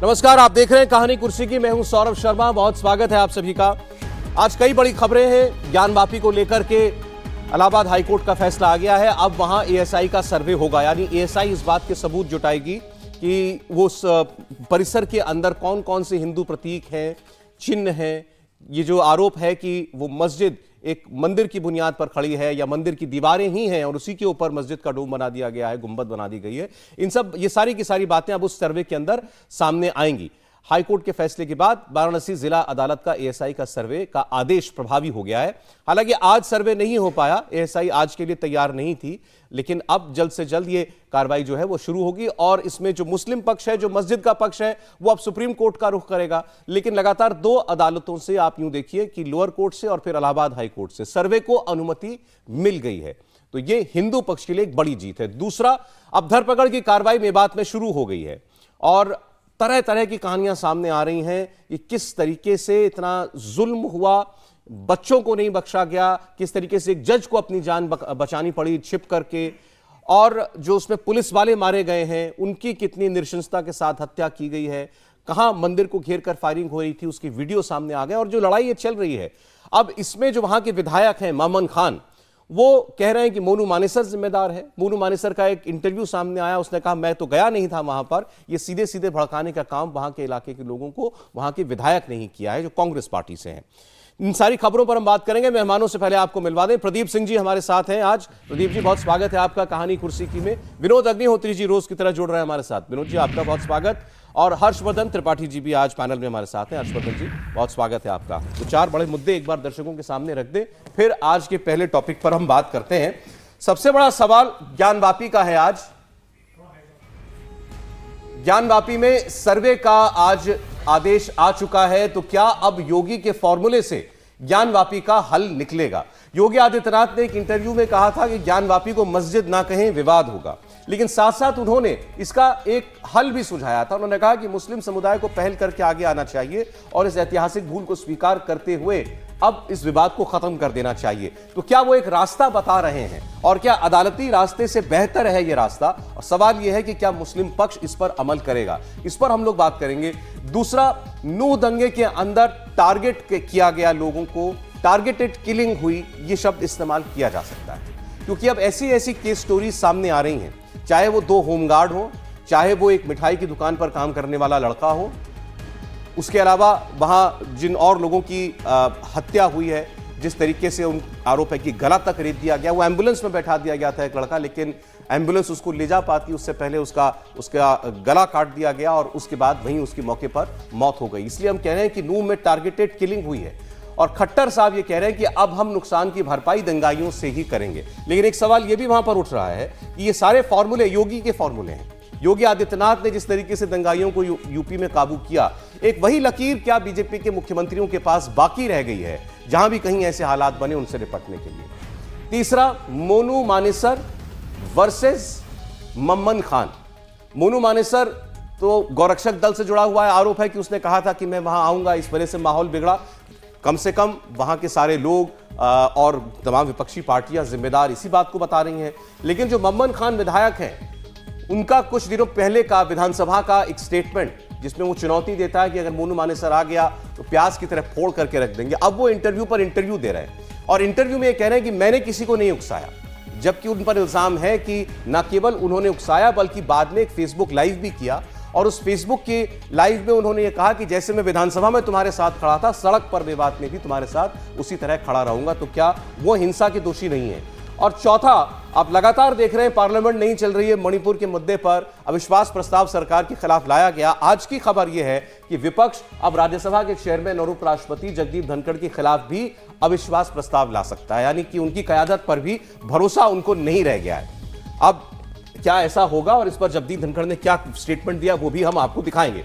नमस्कार, आप देख रहे हैं कहानी कुर्सी की। मैं हूं सौरभ शर्मा। बहुत स्वागत है आप सभी का। आज कई बड़ी खबरें हैं। ज्ञानवापी को लेकर के इलाहाबाद हाईकोर्ट का फैसला आ गया है। अब वहां एएसआई का सर्वे होगा, यानी एएसआई इस बात के सबूत जुटाएगी कि वो उस परिसर के अंदर कौन कौन से हिंदू प्रतीक हैं, चिन्ह हैं। ये जो आरोप है कि वो मस्जिद एक मंदिर की बुनियाद पर खड़ी है या मंदिर की दीवारें ही हैं और उसी के ऊपर मस्जिद का डोम बना दिया गया है, गुंबद बना दी गई है, ये सारी की सारी बातें अब उस सर्वे के अंदर सामने आएंगी। हाईकोर्ट के फैसले के बाद वाराणसी जिला अदालत का एएसआई का सर्वे का आदेश प्रभावी हो गया है। हालांकि आज सर्वे नहीं हो पाया, एएसआई आज के लिए तैयार नहीं थी, लेकिन अब जल्द से जल्द ये कार्रवाई जो है वो शुरू होगी और इसमें जो मुस्लिम पक्ष है, जो मस्जिद का पक्ष है, वो अब सुप्रीम कोर्ट का रुख करेगा। लेकिन लगातार दो अदालतों से, आप यूं देखिए कि लोअर कोर्ट से और फिर इलाहाबाद हाई कोर्ट से सर्वे को अनुमति मिल गई है, तो ये हिंदू पक्ष के लिए एक बड़ी जीत है। दूसरा, अब धरपकड़ की कार्रवाई मेवात में शुरू हो गई है और तरह तरह की कहानियां सामने आ रही हैं कि किस तरीके से इतना जुल्म हुआ, बच्चों को नहीं बख्शा गया, किस तरीके से एक जज को अपनी जान बचानी पड़ी छिप करके, और जो उसमें पुलिस वाले मारे गए हैं उनकी कितनी नृशंसता के साथ हत्या की गई है, कहां मंदिर को घेर कर फायरिंग हो रही थी उसकी वीडियो सामने आ गए, और जो लड़ाई ये चल रही है अब इसमें जो वहां के विधायक हैं मामन खान, वो कह रहे हैं कि मोनू मानेसर जिम्मेदार है। मोनू मानेसर का एक इंटरव्यू सामने आया, उसने कहा मैं तो गया नहीं था वहां पर, ये सीधे सीधे भड़काने का काम वहां के इलाके के लोगों को वहां के विधायक नहीं किया है जो कांग्रेस पार्टी से हैं। इन सारी खबरों पर हम बात करेंगे। मेहमानों से पहले आपको मिलवा दें, प्रदीप सिंह जी हमारे साथ हैं आज। प्रदीप जी, बहुत स्वागत है आपका कहानी कुर्सी की में। विनोद अग्निहोत्री जी रोज की तरह जुड़ रहे हैं हमारे साथ। विनोद जी, आपका बहुत स्वागत। और हर्षवर्धन त्रिपाठी जी भी आज पैनल में हमारे साथ हैं। हर्षवर्धन जी, बहुत स्वागत है आपका। तो चार बड़े मुद्दे एक बार दर्शकों के सामने रख दें, फिर आज के पहले टॉपिक पर हम बात करते हैं। सबसे बड़ा सवाल ज्ञानवापी का है। आज ज्ञानवापी में सर्वे का आज आदेश आ चुका है, तो क्या अब योगी के फॉर्मूले से ज्ञानवापी का हल निकलेगा? योगी आदित्यनाथ ने एक इंटरव्यू में कहा था कि ज्ञानवापी को मस्जिद ना कहें, विवाद होगा, लेकिन साथ साथ उन्होंने इसका एक हल भी सुझाया था। उन्होंने कहा कि मुस्लिम समुदाय को पहल करके आगे आना चाहिए और इस ऐतिहासिक भूल को स्वीकार करते हुए अब इस विवाद को खत्म कर देना चाहिए। तो क्या वो एक रास्ता बता रहे हैं और क्या अदालती रास्ते से बेहतर है ये रास्ता? और सवाल यह है कि क्या मुस्लिम पक्ष इस पर अमल करेगा? इस पर हम लोग बात करेंगे। दूसरा, नूह दंगे के अंदर टारगेट किया गया लोगों को, टारगेटेड किलिंग हुई, ये शब्द इस्तेमाल किया जा सकता है क्योंकि अब ऐसी ऐसी केस स्टोरी सामने आ रही हैं, चाहे वो दो होमगार्ड हो, चाहे वो एक मिठाई की दुकान पर काम करने वाला लड़का हो, उसके अलावा वहां जिन और लोगों की हत्या हुई है, जिस तरीके से उन आरोप है कि गला तक रेत दिया गया, वो एम्बुलेंस में बैठा दिया गया था एक लड़का, लेकिन एम्बुलेंस उसको ले जा पाती उससे पहले उसका गला काट दिया गया और उसके बाद वहीं उसकी मौके पर मौत हो गई। इसलिए हम कह रहे हैं कि नूह में टारगेटेड किलिंग हुई है और खट्टर साहब ये कह रहे हैं कि अब हम नुकसान की भरपाई दंगाइयों से ही करेंगे। लेकिन एक सवाल ये भी वहां पर उठ रहा है कि ये सारे फॉर्मूले योगी के फॉर्मूले हैं। योगी आदित्यनाथ ने जिस तरीके से दंगाइयों को यूपी में काबू किया, एक वही लकीर क्या बीजेपी के मुख्यमंत्रियों के पास बाकी रह गई है जहां भी कहीं ऐसे हालात बने उनसे निपटने के लिए? तीसरा, मोनू मानेसर वर्सेस मम्मन खान। मोनू मानेसर तो गौरक्षक दल से जुड़ा हुआ है, आरोप है कि उसने कहा था कि मैं वहां आऊंगा, इस वजह से माहौल बिगड़ा। कम से कम वहां के सारे लोग और तमाम विपक्षी पार्टियां जिम्मेदार इसी बात को बता रही हैं। लेकिन जो मम्मन खान विधायक हैं, उनका कुछ दिनों पहले का विधानसभा का एक स्टेटमेंट जिसमें वो चुनौती देता है कि अगर मोनू मानेसर आ गया तो प्याज की तरह फोड़ करके रख देंगे। अब वो इंटरव्यू पर इंटरव्यू दे रहे हैं और इंटरव्यू में ये कह रहे हैं कि मैंने किसी को नहीं उकसाया, जबकि उन पर इल्जाम है कि न केवल उन्होंने उकसाया बल्कि बाद में एक फेसबुक लाइव भी किया और उस फेसबुक के लाइव में उन्होंने ये कहा कि जैसे मैं विधानसभा में तुम्हारे साथ खड़ा था, सड़क पर मेवात में भी तुम्हारे साथ उसी तरह खड़ा रहूंगा। तो क्या वो हिंसा के दोषी नहीं है? और चौथा, आप लगातार देख रहे हैं पार्लियामेंट नहीं चल रही है, मणिपुर के मुद्दे पर अविश्वास प्रस्ताव सरकार के खिलाफ लाया गया। आज की खबर यह है कि विपक्ष अब राज्यसभा के चेयरमैन और उपराष्ट्रपति जगदीप धनखड़ के खिलाफ भी अविश्वास प्रस्ताव ला सकता है, यानी कि उनकी क़यादत पर भी भरोसा उनको नहीं रह गया है। अब क्या ऐसा होगा और इस पर जगदीप धनखड़ ने क्या स्टेटमेंट दिया वो भी हम आपको दिखाएंगे।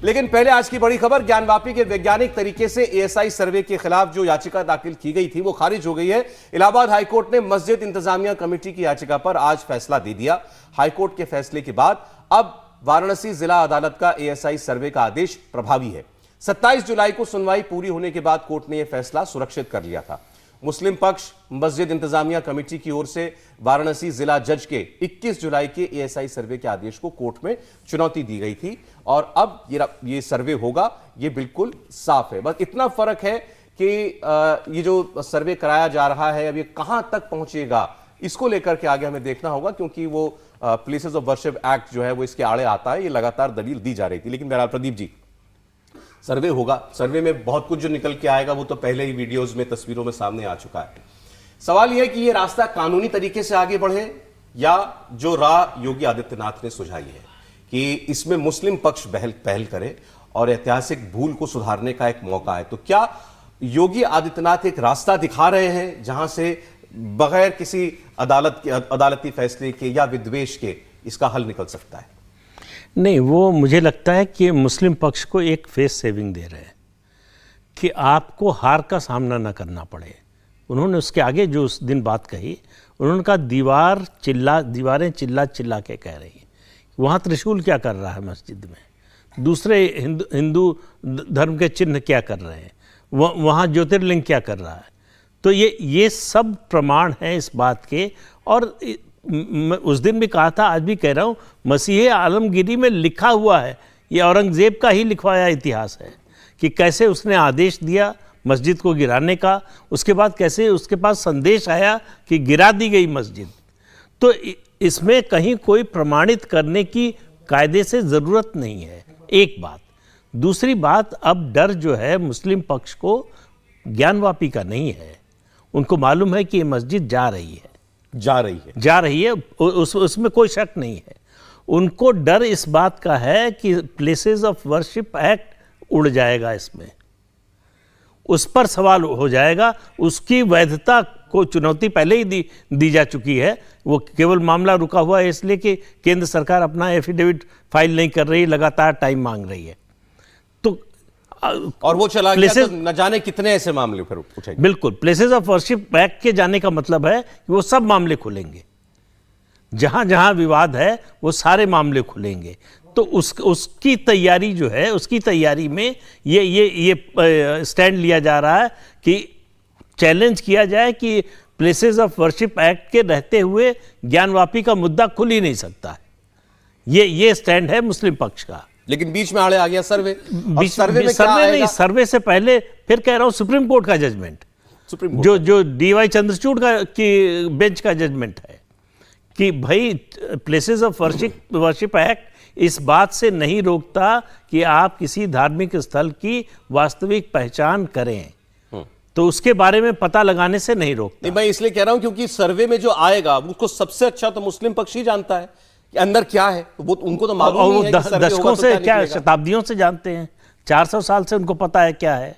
लेकिन पहले आज की बड़ी खबर, ज्ञानवापी के वैज्ञानिक तरीके से एएसआई सर्वे के खिलाफ जो याचिका दाखिल की गई थी वो खारिज हो गई है। इलाहाबाद हाईकोर्ट ने मस्जिद इंतजामिया कमेटी की याचिका पर आज फैसला दे दिया। हाईकोर्ट के फैसले के बाद अब वाराणसी जिला अदालत का एएसआई सर्वे का आदेश प्रभावी है। 27 जुलाई को सुनवाई पूरी होने के बाद कोर्ट ने यह फैसला सुरक्षित कर लिया था। मुस्लिम पक्ष मस्जिद इंतजामिया कमेटी की ओर से वाराणसी जिला जज के 21 जुलाई के एएसआई सर्वे के आदेश को कोर्ट में चुनौती दी गई थी और अब ये सर्वे होगा, ये बिल्कुल साफ है। बस इतना फर्क है कि ये जो सर्वे कराया जा रहा है अब ये कहां तक पहुंचेगा, इसको लेकर के आगे हमें देखना होगा, क्योंकि वो प्लेसेस ऑफ वर्शिप एक्ट जो है वो इसके आड़े आता है, ये लगातार दलील दी जा रही थी। लेकिन बहरहाल प्रदीप जी, सर्वे होगा, सर्वे में बहुत कुछ जो निकल के आएगा वो तो पहले ही वीडियोस में, तस्वीरों में सामने आ चुका है। सवाल यह है कि ये रास्ता कानूनी तरीके से आगे बढ़े या जो राह योगी आदित्यनाथ ने सुझाई है कि इसमें मुस्लिम पक्ष पहल करे और ऐतिहासिक भूल को सुधारने का एक मौका है। तो क्या योगी आदित्यनाथ एक रास्ता दिखा रहे हैं जहां से बगैर किसी अदालती फैसले के या विद्वेष के इसका हल निकल सकता है? नहीं, वो मुझे लगता है कि मुस्लिम पक्ष को एक फेस सेविंग दे रहे हैं कि आपको हार का सामना न करना पड़े। उन्होंने उसके आगे जो उस दिन बात कही, उन्होंने कहा दीवारें चिल्ला चिल्ला के कह रही हैं। वहाँ त्रिशूल क्या कर रहा है मस्जिद में, दूसरे हिंदू धर्म के चिन्ह क्या कर रहे हैं, वहाँ ज्योतिर्लिंग क्या कर रहा है। तो ये सब प्रमाण हैं इस बात के। और उस दिन भी कहा था, आज भी कह रहा हूँ, मसीह आलमगीरी में लिखा हुआ है, ये औरंगज़ेब का ही लिखवाया इतिहास है कि कैसे उसने आदेश दिया मस्जिद को गिराने का, उसके बाद कैसे उसके पास संदेश आया कि गिरा दी गई मस्जिद। तो इसमें कहीं कोई प्रमाणित करने की कायदे से ज़रूरत नहीं है, एक बात। दूसरी बात, अब डर जो है मुस्लिम पक्ष को ज्ञानवापी का नहीं है। उनको मालूम है कि ये मस्जिद जा रही है, उसमें कोई शक नहीं है। उनको डर इस बात का है कि प्लेसेस ऑफ वर्शिप एक्ट उड़ जाएगा, इसमें उस पर सवाल हो जाएगा। उसकी वैधता को चुनौती पहले ही दी जा चुकी है। वो केवल मामला रुका हुआ है इसलिए कि केंद्र सरकार अपना एफिडेविट फाइल नहीं कर रही, लगातार टाइम मांग रही है। तो और वो चला गया तो न जाने कितने ऐसे मामले फिर उठेंगे। बिल्कुल, प्लेसेस ऑफ वर्शिप एक्ट के जाने का मतलब है कि वो सब मामले खुलेंगे, जहां जहां विवाद है वो सारे मामले खुलेंगे। तो उसकी तैयारी जो है, उसकी तैयारी में ये स्टैंड लिया जा रहा है कि चैलेंज किया जाए कि प्लेसेस ऑफ वर्शिप एक्ट के रहते हुए ज्ञानवापी का मुद्दा खुल ही नहीं सकता है। ये स्टैंड है मुस्लिम पक्ष का। लेकिन बीच में आड़े आ गया सर्वे। सर्वे से पहले फिर कह रहा हूं सुप्रीम कोर्ट का जजमेंट, जो डीवाई चंद्रचूड़ की बेंच का जजमेंट है कि भाई प्लेसेस ऑफ वर्शिप एक्ट इस बात से नहीं रोकता कि आप किसी धार्मिक स्थल की वास्तविक पहचान करें, तो उसके बारे में पता लगाने से नहीं रोकता। मैं इसलिए कह रहा हूं क्योंकि सर्वे में जो आएगा उसको सबसे अच्छा तो मुस्लिम पक्ष ही जानता है कि अंदर क्या है। वो उनको तो मालूम नहीं है कि सर्वे दशकों होगा तो से क्या शताब्दियों से जानते हैं, 400 साल से उनको पता है क्या है।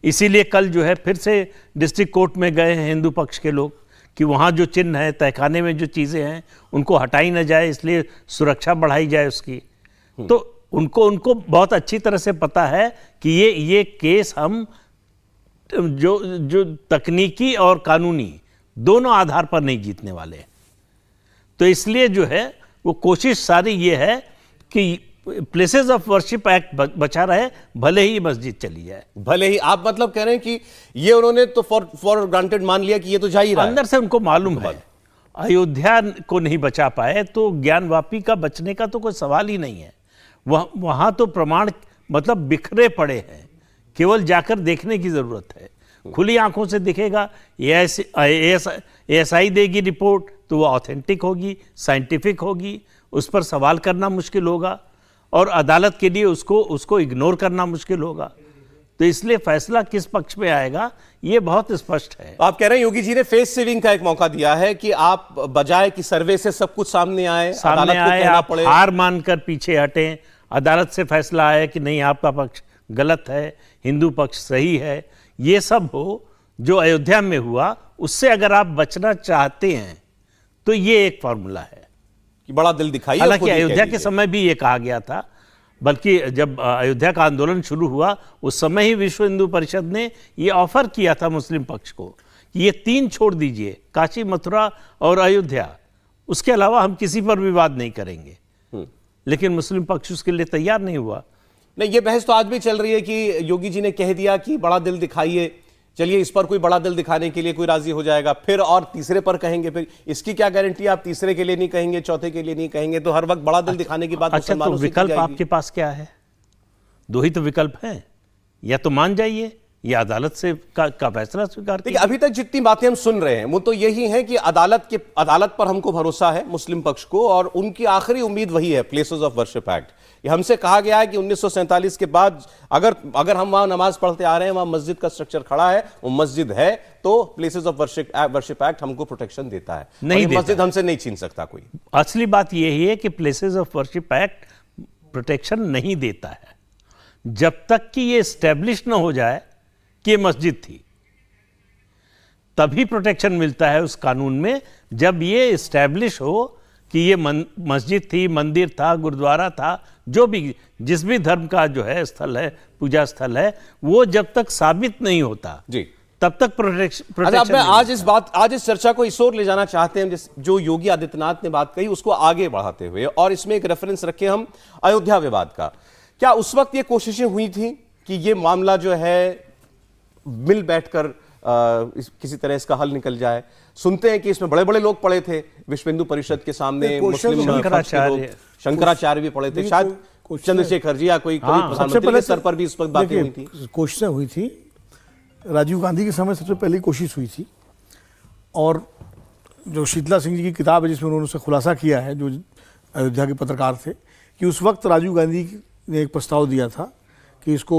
इसीलिए कल जो है फिर से डिस्ट्रिक्ट कोर्ट में गए हैं हिंदू पक्ष के लोग कि वहाँ जो चिन्ह है, तहखाने में जो चीज़ें हैं उनको हटाई ना जाए, इसलिए सुरक्षा बढ़ाई जाए उसकी। तो उनको बहुत अच्छी तरह से पता है कि ये केस हम जो तकनीकी और कानूनी दोनों आधार पर नहीं जीतने वाले हैं। तो इसलिए जो है वो कोशिश सारी ये है कि प्लेसेस ऑफ वर्शिप एक्ट बचा रहे, भले ही मस्जिद चली जाए। भले ही आप मतलब कह रहे हैं कि ये उन्होंने तो फॉर ग्रांटेड मान लिया कि ये तो जा ही रहा है। अंदर से उनको मालूम है अयोध्या को नहीं बचा पाए तो ज्ञानवापी का बचने का तो कोई सवाल ही नहीं है। वहाँ तो प्रमाण मतलब बिखरे पड़े हैं, केवल जाकर देखने की ज़रूरत है। खुली आंखों से दिखेगा, ASI देगी रिपोर्ट तो वो ऑथेंटिक होगी, साइंटिफिक होगी, उस पर सवाल करना मुश्किल होगा और अदालत के लिए उसको इग्नोर करना मुश्किल होगा। तो इसलिए फैसला किस पक्ष में आएगा ये बहुत स्पष्ट है। आप कह रहे हैं योगी जी ने फेस सेविंग का एक मौका दिया है कि आप बजाय कि सर्वे से सब कुछ सामने आए, आप हार मानकर पीछे हटें, अदालत से फैसला आए कि नहीं आपका पक्ष गलत है, हिंदू पक्ष सही है, ये सब हो जो अयोध्या में हुआ, उससे अगर आप बचना चाहते हैं तो ये एक फॉर्मूला है कि बड़ा दिल दिखाइए। हालांकि अयोध्या के समय भी ये कहा गया था, बल्कि जब अयोध्या का आंदोलन शुरू हुआ उस समय ही विश्व हिंदू परिषद ने ये ऑफर किया था मुस्लिम पक्ष को कि ये 3 छोड़ दीजिए, काशी, मथुरा और अयोध्या, उसके अलावा हम किसी पर विवाद नहीं करेंगे। लेकिन मुस्लिम पक्ष उसके लिए तैयार नहीं हुआ। नहीं, ये बहस तो आज भी चल रही है कि योगी जी ने कह दिया कि बड़ा दिल दिखाइए, चलिए इस पर कोई बड़ा दिल दिखाने के लिए कोई राजी हो जाएगा, फिर और तीसरे पर कहेंगे, फिर इसकी क्या गारंटी आप तीसरे के लिए नहीं कहेंगे, चौथे के लिए नहीं कहेंगे, तो हर वक्त बड़ा दिल दिखाने की बात। अच्छा, तो विकल्प आपके पास क्या है? दो ही तो विकल्प हैं, या तो मान जाइए या अदालत से का फैसला स्वीकार देखिए, अभी तक जितनी बातें हम सुन रहे हैं वो तो यही है कि अदालत पर हमको भरोसा है मुस्लिम पक्ष को, और उनकी आखिरी उम्मीद वही है, प्लेसेस ऑफ वर्शिप एक्ट। ये हमसे कहा गया है कि 1947 के बाद अगर हम वहां नमाज पढ़ते आ रहे हैं, वहां मस्जिद का स्ट्रक्चर खड़ा है, वो मस्जिद है, तो प्लेसेस ऑफ वर्शिप एक्ट हमको प्रोटेक्शन देता है, नहीं देता। मस्जिद हमसे नहीं छीन सकता कोई। असली बात यही है कि places of worship act protection नहीं देता है जब तक कि ये स्टैब्लिश ना हो जाए कि ये मस्जिद थी। तभी प्रोटेक्शन मिलता है उस कानून में, जब ये स्टैब्लिश हो कि ये मस्जिद थी, मंदिर था, गुरुद्वारा था, जो भी जिस भी धर्म का जो है स्थल है, पूजा स्थल है, वो जब तक साबित नहीं होता जी तब तक प्रोटेक्शन अब मैं आज इस चर्चा को इस ओर ले जाना चाहते हैं, जो योगी आदित्यनाथ ने बात कही उसको आगे बढ़ाते हुए, और इसमें एक रेफरेंस रखे हम अयोध्या विवाद का। क्या उस वक्त ये कोशिशें हुई थी कि ये मामला जो है मिल बैठकर किसी तरह इसका हल निकल जाए? सुनते हैं कि इसमें बड़े बड़े लोग पड़े थे, विश्व हिंदू परिषद के सामने मुस्लिम शंकराचार्य भी पड़े थे, शायद चंद्रशेखर जी या कोई प्रधानमंत्री के स्तर पर भी इस वक्त बातें हुई थी। कोशिशें हुई थी, राजीव गांधी के समय सबसे पहली कोशिश हुई थी, और जो शीतला सिंह जी की किताब है जिसमें उन्होंने उसका खुलासा किया है, जो अयोध्या के पत्रकार थे, कि उस वक्त राजीव गांधी ने एक प्रस्ताव दिया था कि इसको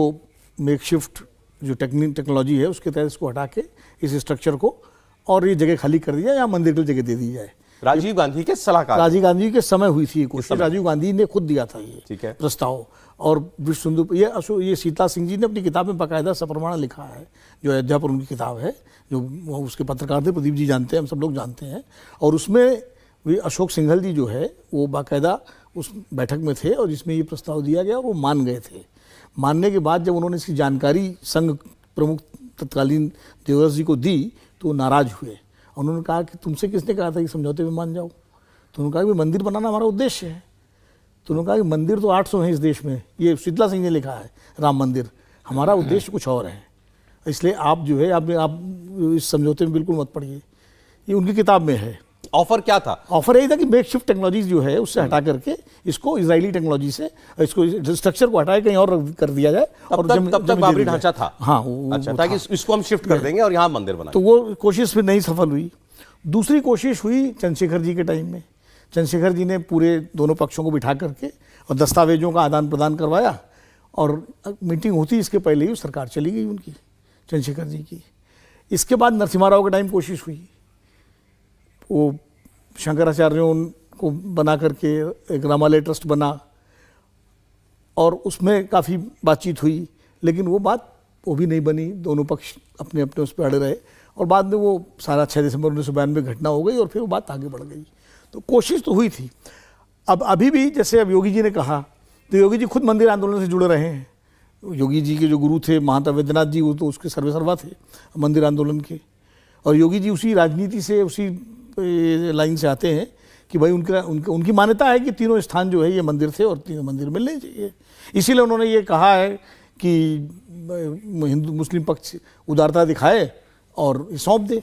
मेकशिफ्ट जो टेक्नोलॉजी है उसके तहत इसको हटा के इस स्ट्रक्चर को और ये जगह खाली कर दिया या मंदिर के लिए जगह दे दी जाए। राजीव गांधी के सलाहकार, राजीव गांधी के समय हुई थी ये कोशिश, राजीव गांधी ने खुद दिया था ये प्रस्ताव। और विश्व हिंदू ये शीतला सिंह जी ने अपनी किताब में बाकायदा सप्रमाण लिखा है, जो अयोध्या पर उनकी किताब है, जो उसके पत्रकार थे, प्रदीप जी जानते हैं, हम सब लोग जानते हैं। और उसमें अशोक सिंघल जी जो है वो बाकायदा उस बैठक में थे और जिसमें ये प्रस्ताव दिया गया और वो मान गए थे। मानने के बाद जब उन्होंने इसकी जानकारी संघ प्रमुख तत्कालीन देवदास जी को दी तो वो नाराज हुए। उन्होंने कहा कि तुमसे किसने कहा था कि समझौते में मान जाओ? तो उन्होंने कहा कि मंदिर बनाना हमारा उद्देश्य है। तो उन्होंने कहा कि मंदिर तो 800 हैं इस देश में, ये शीतला सिंह ने लिखा है राम मंदिर, हमारा उद्देश्य कुछ और है, इसलिए आप जो है आप इस समझौते में बिल्कुल मत पड़िए। ये उनकी किताब में है। ऑफर क्या था? ऑफर यही था कि मेकशिफ्ट टेक्नोलॉजी जो है उससे हटा करके इसको इजरायली टेक्नोलॉजी से इसको स्ट्रक्चर को हटाए कहीं और कर दिया जाए। और तब तक बाबरी ढांचा था। हाँ, अच्छा था कि इसको हम शिफ्ट कर देंगे और यहाँ मंदिर बनाएंगे। तो वो कोशिश फिर नहीं सफल हुई। दूसरी कोशिश हुई चंद्रशेखर जी के टाइम में। चंद्रशेखर जी ने पूरे दोनों पक्षों को बिठा करके और दस्तावेजों का आदान प्रदान करवाया, और मीटिंग होती इसके पहले ही सरकार चली गई उनकी, चंद्रशेखर जी की। इसके बाद नरसिम्हा राव के टाइम कोशिश हुई, वो शंकराचार्यों को बना करके एक रामालय ट्रस्ट बना और उसमें काफ़ी बातचीत हुई, लेकिन वो भी नहीं बनी। दोनों पक्ष अपने अपने उस पर अड़े रहे और बाद में वो सारा 6 दिसंबर 1992 घटना हो गई और फिर वो बात आगे बढ़ गई। तो कोशिश तो हुई थी। अब अभी भी जैसे अब योगी जी ने कहा, तो योगी जी खुद मंदिर आंदोलन से जुड़े रहे हैं। योगी जी के जो गुरु थे महंत वैद्यनाथ जी, वो तो उसके सर्वेसर्वा थे मंदिर आंदोलन के, और योगी जी उसी राजनीति से उसी लाइन से आते हैं कि भाई उनकी मान्यता है कि तीनों स्थान जो है ये मंदिर थे और तीनों मंदिर मिलने चाहिए। इसीलिए उन्होंने ये कहा है कि हिंदू मुस्लिम पक्ष उदारता दिखाए और सौंप दे।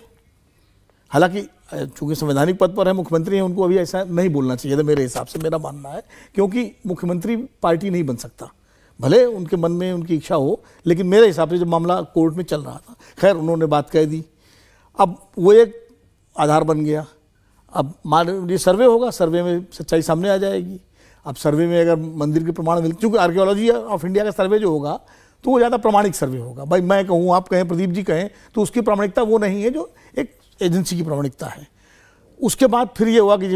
हालांकि चूंकि संवैधानिक पद पर है, मुख्यमंत्री हैं, उनको अभी ऐसा नहीं बोलना चाहिए था मेरे हिसाब से, मेरा मानना है, क्योंकि मुख्यमंत्री पार्टी नहीं बन सकता। भले उनके मन में उनकी इच्छा हो, लेकिन मेरे हिसाब से जब मामला कोर्ट में चल रहा था, खैर उन्होंने बात कह दी, अब वो एक आधार बन गया। अब मान ये सर्वे होगा, सर्वे में सच्चाई सामने आ जाएगी। अब सर्वे में अगर मंदिर के प्रमाण मिलते, क्योंकि आर्कियोलॉजी ऑफ इंडिया का सर्वे जो होगा तो वो ज़्यादा प्रमाणिक सर्वे होगा। भाई मैं कहूँ, आप कहें, प्रदीप जी कहें, तो उसकी प्रामाणिकता वो नहीं है जो एक एजेंसी की प्रामाणिकता है। उसके बाद फिर ये हुआ कि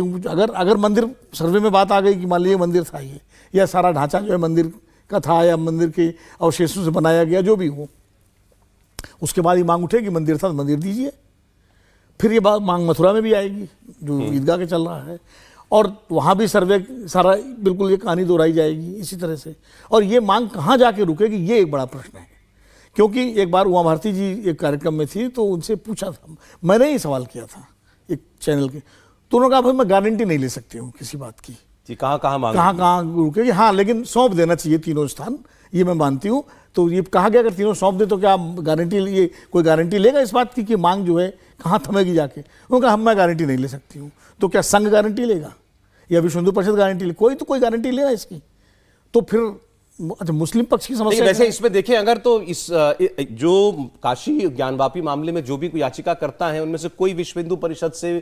अगर मंदिर सर्वे में बात आ गई कि मान लीजिए मंदिर था ये, या सारा ढांचा जो है मंदिर का था या मंदिर के अवशेषों से बनाया गया, जो भी हो, उसके बाद ये मांग उठे कि मंदिर था तो मंदिर दीजिए। फिर ये बात मांग मथुरा में भी आएगी जो ईदगाह के चल रहा है, और वहाँ भी सर्वे सारा बिल्कुल ये कहानी दोहराई जाएगी इसी तरह से। और ये मांग कहाँ जाके रुकेगी, ये एक बड़ा प्रश्न है। क्योंकि एक बार उमा भारती जी एक कार्यक्रम में थी तो उनसे पूछा था, मैंने ही सवाल किया था एक चैनल के, तो उन्होंने कहा भाई मैं गारंटी नहीं ले सकती हूँ किसी बात की, कहाँ रुकेगी। हाँ, लेकिन सौंप देना चाहिए तीनों स्थान, ये मैं मानती हूँ। तो ये कहा गया अगर तीनों सौंप दे तो क्या गारंटी, ये कोई गारंटी लेगा इस बात की कि मांग जो है कहाँ थमेगी जाके? उन्होंने कहा मैं गारंटी नहीं ले सकती हूँ। तो क्या संघ गारंटी लेगा या विश्व हिंदू परिषद गारंटी ले? कोई गारंटी लेगा इसकी। तो फिर अच्छा, मुस्लिम पक्ष की नहीं, समस्या वैसे क्या है? इसमें देखें अगर तो इस जो काशी ज्ञानवापी मामले में जो भी कोई याचिका करता है उनमें से कोई विश्व हिंदू परिषद से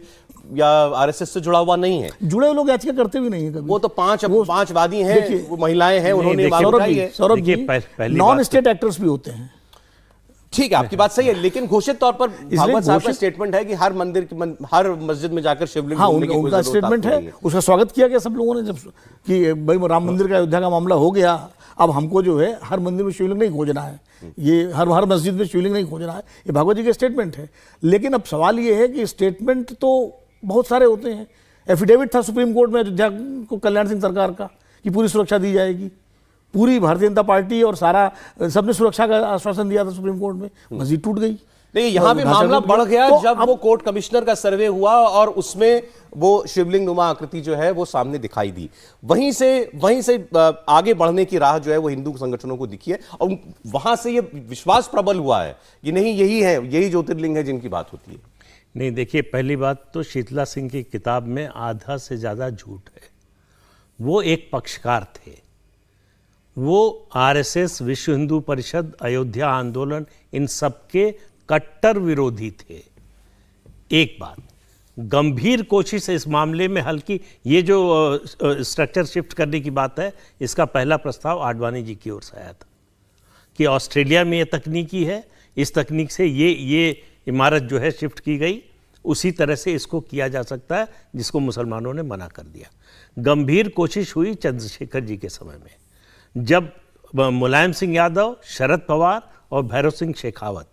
या आरएसएस से जुड़ा हुआ नहीं है। जुड़े हुए लोग याचिका करते भी नहीं है कभी। वो तो पांच वादी हैं, देखिए, वो महिलाएं हैं, उन्होंने देखिए, मांग सौरभ उठाई जी, है। सौरभ जी, देखिए, पहली नॉन बात स्टेट एक्टर्स भी होते हैं। ठीक है, आपकी बात सही है, लेकिन घोषित तौर पर भागवत साहब का घोषित- स्टेटमेंट है कि हर हर मस्जिद में जाकर शिवलिंग हाँ, बोलने की कोई उनका जरूरत स्टेटमेंट आपको है, नहीं उसका स्वागत किया गया सब लोगों ने, जब कि भाई राम मंदिर का अयोध्या का मामला हो गया, अब हमको जो है हर मंदिर में शिवलिंग नहीं खोजना है, ये हर मस्जिद में शिवलिंग नहीं खोजना है, ये भागवत जी का स्टेटमेंट है। लेकिन अब सवाल ये है कि स्टेटमेंट तो बहुत सारे होते हैं। एफिडेविट था सुप्रीम कोर्ट में अयोध्या को कल्याण सिंह सरकार का कि पूरी सुरक्षा दी जाएगी, पूरी भारतीय जनता पार्टी और सारा सबने सुरक्षा का आश्वासन दिया था सुप्रीम कोर्ट में, मस्जिद टूट गई। नहीं, यहां भी मामला बढ़ गया जब वो कोर्ट कमिश्नर का सर्वे हुआ और उसमें वो शिवलिंग नुमा आकृति जो है वो सामने दिखाई दी। वहीं से आगे बढ़ने की राह जो है वो हिंदू संगठनों को दिखी है और वहां से ये विश्वास प्रबल हुआ है कि नहीं, यही ज्योतिर्लिंग है जिनकी बात होती है। नहीं, देखिए, पहली बात तो शीतला सिंह की किताब में आधा से ज़्यादा झूठ है। वो एक पक्षकार थे, वो आरएसएस, विश्व हिंदू परिषद, अयोध्या आंदोलन, इन सबके कट्टर विरोधी थे। एक बात, गंभीर कोशिश इस मामले में हल की, ये जो स्ट्रक्चर शिफ्ट करने की बात है, इसका पहला प्रस्ताव आडवाणी जी की ओर से आया था कि ऑस्ट्रेलिया में ये तकनीकी है, इस तकनीक से ये इमारत जो है शिफ्ट की गई, उसी तरह से इसको किया जा सकता है, जिसको मुसलमानों ने मना कर दिया। गंभीर कोशिश हुई चंद्रशेखर जी के समय में, जब मुलायम सिंह यादव, शरद पवार और भैरव सिंह शेखावत,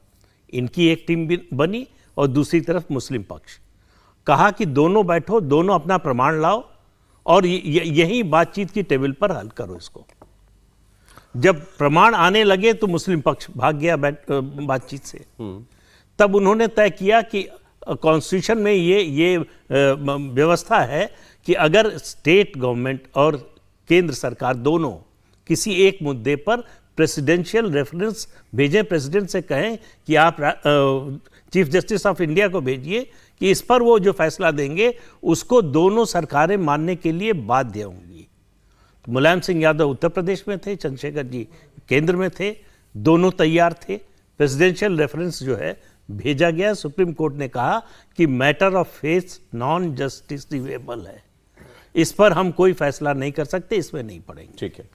इनकी एक टीम बनी और दूसरी तरफ मुस्लिम पक्ष। कहा कि दोनों बैठो, दोनों अपना प्रमाण लाओ और यही बातचीत की टेबल पर हल करो इसको। जब प्रमाण आने लगे तो मुस्लिम पक्ष भाग गया बातचीत से। तब उन्होंने तय किया कि कॉन्स्टिट्यूशन में ये व्यवस्था है कि अगर स्टेट गवर्नमेंट और केंद्र सरकार दोनों किसी एक मुद्दे पर प्रेसिडेंशियल रेफरेंस भेजें, प्रेसिडेंट से कहें कि आप चीफ जस्टिस ऑफ इंडिया को भेजिए कि इस पर वो जो फैसला देंगे उसको दोनों सरकारें मानने के लिए बाध्य होंगी। मुलायम सिंह यादव उत्तर प्रदेश में थे, चंद्रशेखर जी केंद्र में थे, दोनों तैयार थे। प्रेसिडेंशियल रेफरेंस जो है भेजा गया, सुप्रीम कोर्ट ने कहा कि matter of faith non justifiable है, इस पर हम कोई फैसला नहीं कर सकते, इसमें नहीं पड़ेंगे। ठीक है,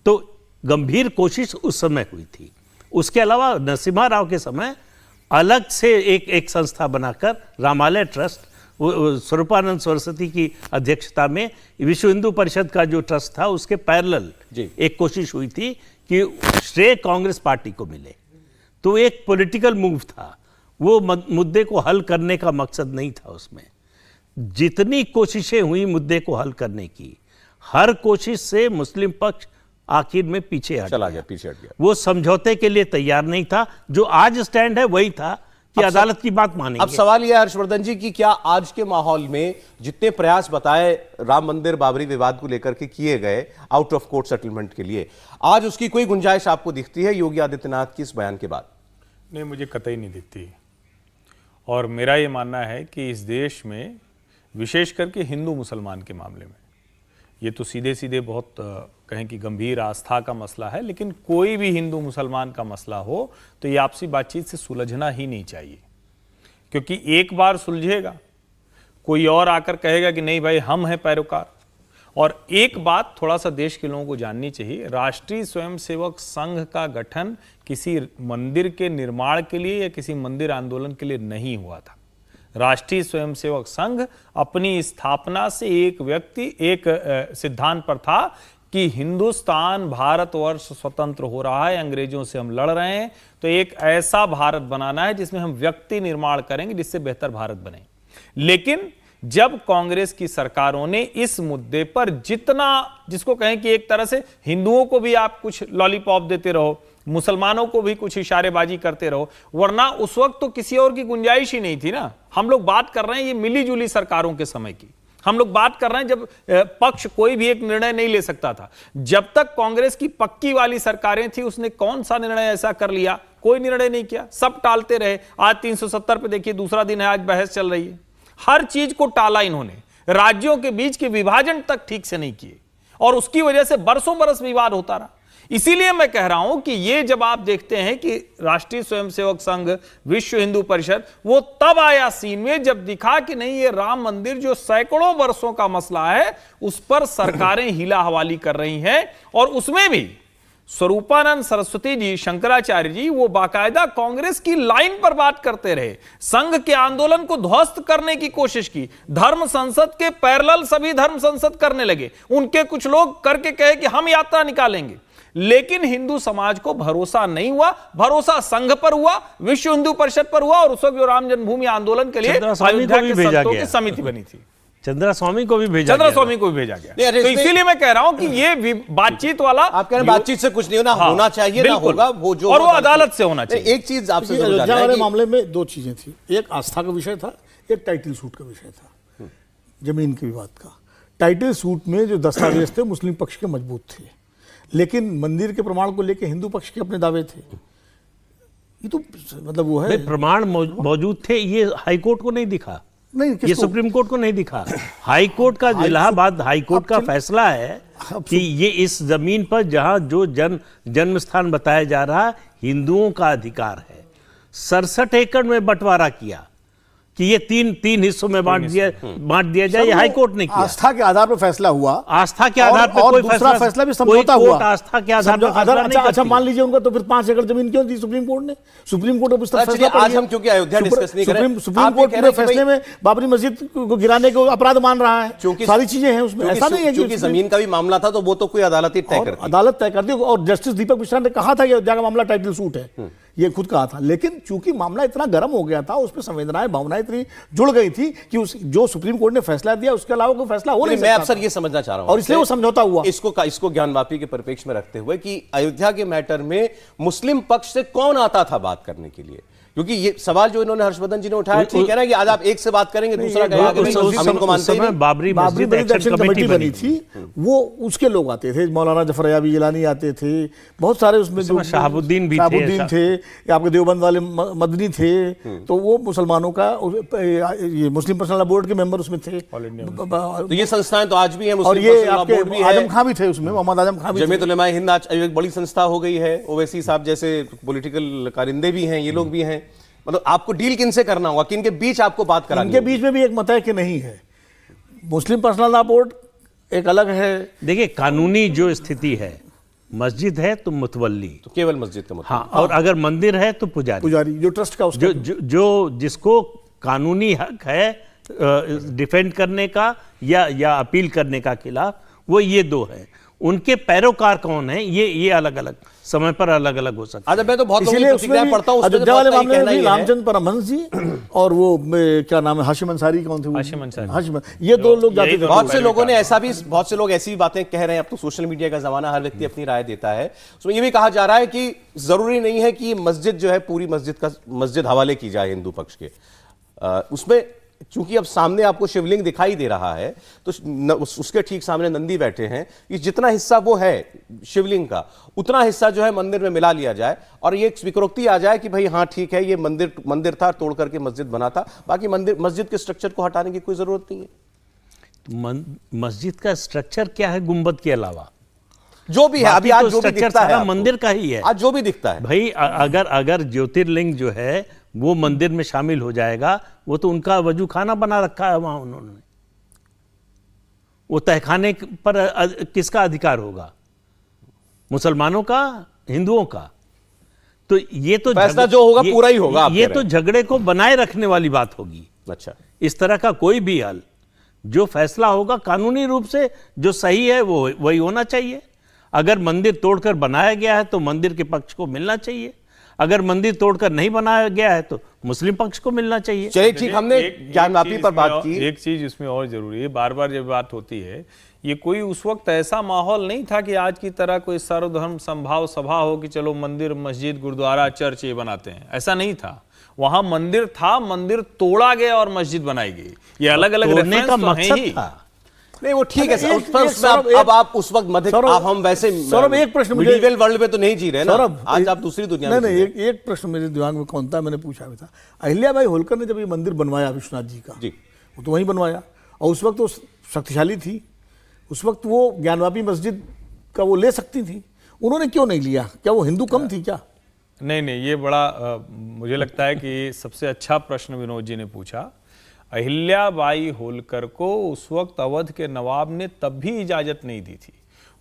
तो गंभीर कोशिश उस समय हुई थी। उसके अलावा नरसिम्हा राव के समय अलग से एक संस्था बनाकर रामालय ट्रस्ट, स्वरूपानंद सरस्वती की अध्यक्षता में विश्व हिंदू परिषद का जो ट्रस्ट था, उसके पैरेलल एक कोशिश हुई थी कि श्रेय कांग्रेस पार्टी को मिले। तो एक पॉलिटिकल मूव था, वो मुद्दे को हल करने का मकसद नहीं था उसमें। जितनी कोशिशें हुई मुद्दे को हल करने की, हर कोशिश से मुस्लिम पक्ष आखिर में पीछे हट गया। वो समझौते के लिए तैयार नहीं था। जो आज स्टैंड है वही था कि अदालत की बात मानेंगे। अब सवाल यह है हर्षवर्धन जी कि क्या आज के माहौल में जितने प्रयास बताए राम मंदिर बाबरी विवाद को लेकर के किए गए आउट ऑफ कोर्ट सेटलमेंट के लिए, आज उसकी कोई गुंजाइश आपको दिखती है योगी आदित्यनाथ के इस बयान के बाद? नहीं, मुझे कतई नहीं दिखती। और मेरा ये मानना है कि इस देश में विशेष करके हिंदू मुसलमान के मामले में ये तो सीधे सीधे बहुत कहें कि गंभीर आस्था का मसला है, लेकिन कोई भी हिंदू मुसलमान का मसला हो तो ये आपसी बातचीत से सुलझना ही नहीं चाहिए। क्योंकि एक बार सुलझेगा, कोई और आकर कहेगा कि नहीं भाई हम हैं पैरोकार। और एक बात थोड़ा सा देश के लोगों को जाननी चाहिए, राष्ट्रीय स्वयंसेवक संघ का गठन किसी मंदिर के निर्माण के लिए या किसी मंदिर आंदोलन के लिए नहीं हुआ था। राष्ट्रीय स्वयंसेवक संघ अपनी स्थापना से एक व्यक्ति, एक सिद्धांत पर था कि हिंदुस्तान, भारतवर्ष स्वतंत्र हो रहा है, अंग्रेजों से हम लड़ रहे हैं, तो एक ऐसा भारत बनाना है जिसमें हम व्यक्ति निर्माण करेंगे जिससे बेहतर भारत बने। लेकिन जब कांग्रेस की सरकारों ने इस मुद्दे पर जितना, जिसको कहें कि एक तरह से हिंदुओं को भी आप कुछ लॉलीपॉप देते रहो, मुसलमानों को भी कुछ इशारेबाजी करते रहो, वरना उस वक्त तो किसी और की गुंजाइश ही नहीं थी ना। हम लोग बात कर रहे हैं ये मिली जुली सरकारों के समय की, हम लोग बात कर रहे हैं जब पक्ष कोई भी एक निर्णय नहीं ले सकता था। जब तक कांग्रेस की पक्की वाली सरकारें थी, उसने कौन सा निर्णय ऐसा कर लिया? कोई निर्णय नहीं किया, सब टालते रहे। आज 370 पे देखिए, दूसरा दिन है, आज बहस चल रही है। हर चीज को टाला इन्होंने, राज्यों के बीच के विभाजन तक ठीक से नहीं किए और उसकी वजह से बरसों बरस विवाद होता रहा। इसीलिए मैं कह रहा हूं कि ये जब आप देखते हैं कि राष्ट्रीय स्वयंसेवक संघ, विश्व हिंदू परिषद, वो तब आया सीन में जब दिखा कि नहीं, ये राम मंदिर जो सैकड़ों वर्षों का मसला है उस पर सरकारें हीला हवाली कर रही हैं। और उसमें भी स्वरूपानंद सरस्वती जी, शंकराचार्य जी, वो बाकायदा कांग्रेस की लाइन पर बात करते रहे, संघ के आंदोलन को ध्वस्त करने की कोशिश की, धर्म संसद के पैरेलल सभी धर्म संसद करने लगे। उनके कुछ लोग करके कहे कि हम यात्रा निकालेंगे, लेकिन हिंदू समाज को भरोसा नहीं हुआ। भरोसा संघ पर हुआ, विश्व हिंदू परिषद पर हुआ, और उस वक्त जो राम जन्मभूमि आंदोलन के लिए अयोध्या के संतों की समिति बनी थी, चंद्रास्वामी को भी भेजा गया। तो इसीलिए मैं कह रहा हूं कि ये बातचीत वाला, आप कह रहे हैं बातचीत से कुछ नहीं होना, होना चाहिए ना होगा, वो जो और वो अदालत से होना चाहिए। एक चीज आपसे अयोध्या वाले मामले में दो चीजें थी, एक आस्था का विषय था, एक टाइटल सूट का विषय था, जमीन के विवाद का। टाइटल सूट में जो दस्तावेज थे मुस्लिम पक्ष के मजबूत थे, लेकिन मंदिर के प्रमाण को लेकर हिंदू पक्ष के अपने दावे थे। ये तो मतलब वो है, प्रमाण मौजूद थे, ये हाईकोर्ट को नहीं दिखा, नहीं ये सुप्रीम कोर्ट को नहीं दिखा। हाई कोर्ट का, इलाहाबाद हाई कोर्ट का फैसला है कि ये इस जमीन पर जहां जो जन्म स्थान बताया जा रहा हिंदुओं का अधिकार है। 67 एकड़ में बंटवारा किया कि ये तीन हिस्सों में बांट दिया जाए, ये हाई कोर्ट ने किया। आस्था के आधार पर फैसला हुआ, आस्था के आधार पर कोई फैसला भी समझौता हुआ। आस्था के आधार पर अच्छा मान लीजिए उनका, तो फिर 5 एकड़ जमीन क्यों दी सुप्रीम कोर्ट ने? सुप्रीम कोर्ट आज हम क्योंकि अयोध्या डिस्कस नहीं कर रहे हैं, सुप्रीम कोर्ट ने फैसले में बाबरी मस्जिद को गिराने को अपराध मान रहा है, क्योंकि सारी चीजें हैं उसमें। ऐसा नहीं है क्योंकि जमीन का भी मामला था, तो वो तो कोई अदालत ही तय करती, अदालत तय करती। और जस्टिस दीपक मिश्रा ने कहा था कि अयोध्या का मामला टाइटल सूट है, ये खुद कहा था। लेकिन चूंकि मामला इतना गर्म हो गया था, उसमें संवेदनाएं, भावनाएं इतनी जुड़ गई थी कि जो सुप्रीम कोर्ट ने फैसला दिया उसके अलावा कोई फैसला हो नहीं सकता। मैं अक्सर ये समझना चाह रहा हूं, और इसलिए वो समझौता हुआ। इसको ज्ञानवापी के परिप्रेक्ष्य में रखते हुए कि अयोध्या के मैटर में मुस्लिम पक्ष से कौन आता था बात करने के लिए, क्योंकि ये सवाल जो इन्होंने हर्षवर्धन जी ने उठाया, ठीक है ना, कि आज आप एक से बात करेंगे, दूसरा कहेगा कि हम इनको मानते हैं। बाबरी मस्जिद एक्शन कमेटी बनी थी, वो उसके लोग आते थे, मौलाना जफर याबी जिलानी आते थे, बहुत सारे उसमें जो शहाबुद्दीन थे, आपके देवबंद वाले मदनी थे, तो वो मुसलमानों का, ये मुस्लिम पर्सनल बोर्ड के मेंबर उसमें थे। तो ये संस्थाएं तो आज भी हैं, और ये आपके आजम खां भी थे उसमें, मोहम्मद आजम खां भी। जमीयत उलमा हिंद आज एक बड़ी संस्था हो गई है, ओवैसी साहब जैसे पॉलिटिकल कारिंदे भी हैं, ये लोग भी हैं। मतलब आपको डील किनसे करना होगा, किनके बीच आपको बात करानी इनके बीच में भी एक मत है कि नहीं है। मुस्लिम पर्सनल लॉ बोर्ड एक अलग है। देखिए, कानूनी जो स्थिति है, मस्जिद है तो मुतवल्ली, तो केवल मस्जिद का हाँ, और अगर मंदिर है तो पुजारी जो ट्रस्ट का उसका जो जिसको कानूनी हक है डिफेंड करने का या अपील करने का खिलाफ, वो ये दो हैं। उनके पैरोकार कौन है, ये अलग अलग समय पर अलग अलग हो सकता है। मैं तो बहुत प्रतिक्रिया पढ़ता हूं, अयोध्या वाले मामले में रामचंद्र परमहंस जी और वो क्या नाम है, हाशिम अंसारी, कौन थे? हाशिम, ये दो लोग जाते थे। बहुत से लोगों ने बहुत से लोग ऐसी बातें कह रहे हैं। अब तो सोशल मीडिया का जमाना, हर व्यक्ति अपनी राय देता है। उसमें ये भी कहा जा रहा है कि जरूरी नहीं है कि मस्जिद जो है पूरी मस्जिद हवाले की जाए हिंदू पक्ष के। उसमें चूंकि अब सामने आपको शिवलिंग दिखाई दे रहा है, तो उसके ठीक सामने नंदी बैठे हैं, कि जितना हिस्सा वो है शिवलिंग का, उतना हिस्सा जो है मंदिर में मिला लिया जाए, और ये एक स्वीकृति आ जाए कि भाई हाँ ठीक है, ये मंदिर था, तोड़ करके मस्जिद बना था, बाकी मस्जिद के स्ट्रक्चर को हटाने की कोई जरूरत नहीं है। मस्जिद का स्ट्रक्चर क्या है गुंबद के अलावा? जो भी है, अभी आज जो भी दिखता है मंदिर का ही है, आज जो भी दिखता है भाई। अगर ज्योतिर्लिंग जो है वो मंदिर में शामिल हो जाएगा, वो तो उनका वजू खाना बना रखा है वहां उन्होंने, वो तहखाने पर किसका अधिकार होगा? मुसलमानों का, हिंदुओं का? तो ये तो फैसला जो होगा पूरा ही होगा। ये तो झगड़े को बनाए रखने वाली बात होगी। अच्छा, इस तरह का कोई भी हल, जो फैसला होगा कानूनी रूप से जो सही है वो वही होना चाहिए। अगर मंदिर तोड़कर बनाया गया है तो मंदिर के पक्ष को मिलना चाहिए, अगर मंदिर तोड़कर नहीं बनाया गया है तो मुस्लिम पक्ष को मिलना चाहिए। चलिए ठीक, हमने ज्ञानवापी पर बात की। एक चीज इसमें और जरूरी है, बार बार जब बात होती है, ये कोई उस वक्त ऐसा माहौल नहीं था कि आज की तरह कोई सर्वधर्म संभाव सभा हो कि चलो मंदिर, मस्जिद, गुरुद्वारा, चर्च ये बनाते हैं, ऐसा नहीं था। वहां मंदिर था, मंदिर तोड़ा गया और मस्जिद बनाई गई। ये अलग अलग रेफरेंस का मकसद था। नहीं वो ठीक है सर, अब आप उस वक्त मध्य, आप हम वैसे सौरभ एक प्रश्न, मिडिवल वर्ल्ड में तो नहीं जी रहे ना, आज आप दूसरी दुनिया में। नहीं, एक प्रश्न मेरे दिमाग में कौन था, मैंने पूछा भी था। अहिल्याबाई होलकर ने जब ये मंदिर बनवाया विश्वनाथ जी का, वो तो वहीं बनवाया, और उस वक्त वो शक्तिशाली थी, उस वक्त वो ज्ञानवापी मस्जिद का वो ले सकती थी। उन्होंने क्यों नहीं लिया? क्या वो हिंदू कम थी क्या? नहीं, ये बड़ा मुझे लगता है कि सबसे अच्छा प्रश्न विनोद जी ने पूछा। अहिल्याबाई होलकर को उस वक्त अवध के नवाब ने तब भी इजाजत नहीं दी थी।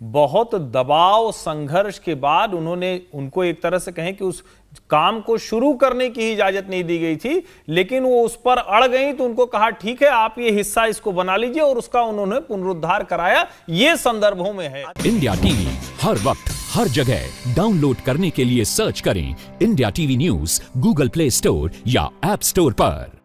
बहुत दबाव संघर्ष के बाद उन्होंने उनको एक तरह से कहें कि उस काम को शुरू करने की इजाजत नहीं दी गई थी, लेकिन वो उस पर अड़ गई तो उनको कहा ठीक है आप ये हिस्सा इसको बना लीजिए, और उसका उन्होंने पुनरुद्धार कराया। ये संदर्भों में है। इंडिया टीवी हर वक्त हर जगह डाउनलोड करने के लिए सर्च करें India TV news Google play store या ऐप स्टोर पर।